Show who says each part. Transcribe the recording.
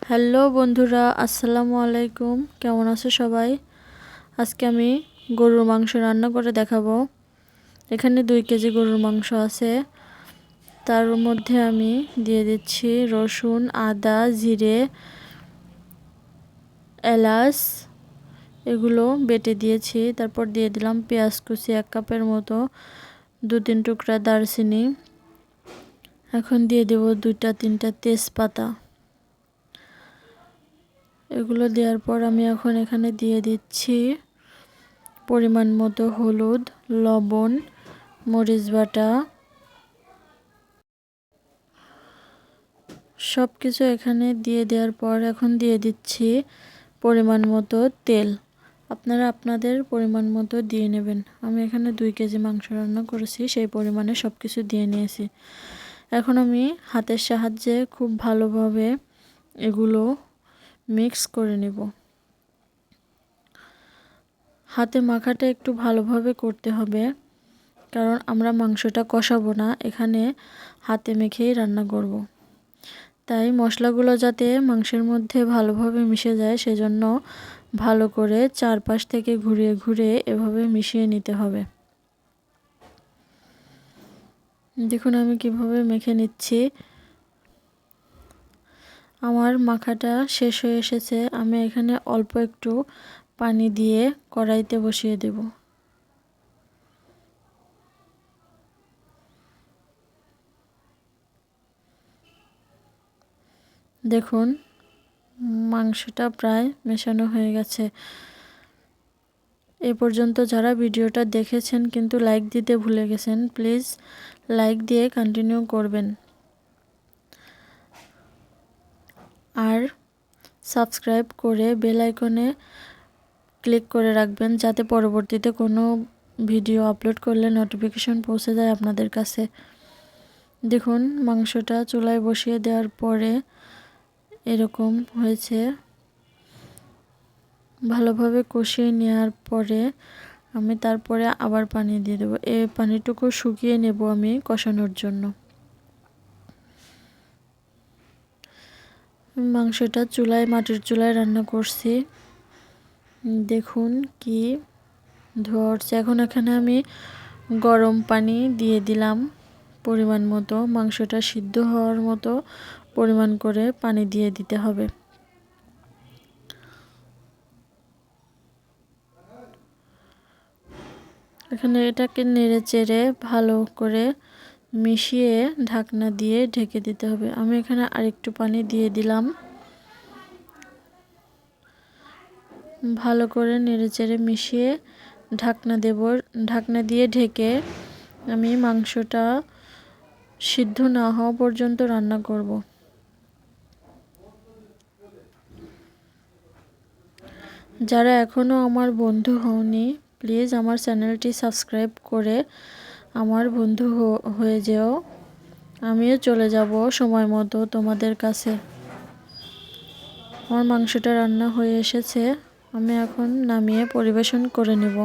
Speaker 1: Hello বন্ধুরা, আসসালামু আলাইকুম। কেমন আছো সবাই? আজকে আমি গরুর মাংস রান্না করে দেখাবো। এখানে 2 কেজি গরুর মাংস আছে। তার মধ্যে আমি দিয়ে দিচ্ছি রসুন, আদা, জিরে, এলাচ, এগুলো বেটে দিয়েছি। তারপর দিয়ে দিলাম পেঁয়াজ কুচি 1 কাপের মতো, 2-3 টুকরা দারচিনি। এখন দিয়ে দেব 2-3টা তেজপাতা। এগুলো দেওয়ার পর আমি এখন এখানে দিয়ে দিচ্ছি পরিমাণ মতো হলুদ, লবণ, মরিচ বাটা, সব কিছু এখানে দিয়ে দেওয়ার পর এখন দিয়ে দিচ্ছি পরিমাণ মতো তেল। আপনারা আপনাদের পরিমাণ মতো দিয়ে নেবেন। আমি এখানে 2 কেজি মাংস রান্না করেছি, সেই পরিমাণে সব কিছু দিয়ে নিয়েছি। এখন আমি হাতের সাহায্যে খুব ভালোভাবে এগুলো মিক্স করে নেব। হাতে মাখাটা একটু ভালোভাবে করতে হবে, কারণ আমরা মাংসটা কষাবো না, এখানে হাতে মেখেই রান্না করব। তাই মশলাগুলো যাতে মাংসের মধ্যে ভালোভাবে মিশে যায়, সেজন্য ভালো করে চারপাশ থেকে ঘুরিয়ে ঘুরিয়ে এভাবে মিশিয়ে নিতে হবে। দেখুন আমি কিভাবে মেখে নিচ্ছি। আমার মাখাটা শেষ হয়ে এসেছে। আমি এখানে অল্প একটু পানি দিয়ে কড়াইতে বসিয়ে দেব। দেখুন মাংসটা প্রায় মেশানো হয়ে গেছে। এ পর্যন্ত যারা ভিডিওটা দেখেছেন কিন্তু লাইক দিতে ভুলে গেছেন, প্লিজ লাইক দিয়ে কন্টিনিউ করবেন আর সাবস্ক্রাইব করে বেল আইকনে ক্লিক করে রাখবেন, যাতে পরবর্তীতে কোনো ভিডিও আপলোড করলে নোটিফিকেশন পৌঁছে যায় আপনাদের কাছে। দেখুন মাংসটা চুলায় বসিয়ে দেওয়ার পরে এরকম হয়েছে। ভালোভাবে কষিয়ে নেওয়ার পরে আমি তারপরে আবার পানি দিয়ে দেবো। এই পানিটুকু শুকিয়ে নেব আমি কষানোর জন্য। মাংসটা মাটির চুলায় রান্না করছি। দেখুন কি ধোয়া উঠছে। এখন এখানে আমি গরম পানি দিয়ে দিলাম পরিমাণ মতো। মাংসটা সিদ্ধ হওয়ার মতো পরিমাণ করে পানি দিয়ে দিতে হবে। এখানে এটাকে নেড়ে চেড়ে ভালো করে মিশিয়ে ঢাকনা দিয়ে ঢেকে দিতে হবে। আমি এখানে আরেকটু পানি দিয়ে দিলাম। ভালো করে নেড়ে চেড়ে মিশিয়ে ঢাকনা দেব। ঢাকনা দিয়ে ঢেকে আমি মাংসটা সিদ্ধ না হওয়া পর্যন্ত রান্না করব। যারা এখনও আমার বন্ধু হওনি, প্লিজ আমার চ্যানেলটি সাবস্ক্রাইব করে আমার বন্ধু হয়ে যেও। আমিও চলে যাব সময় মতো তোমাদের কাছে। আমার মাংসটা রান্না হয়ে এসেছে, আমি এখন নামিয়ে পরিবেশন করে নেব।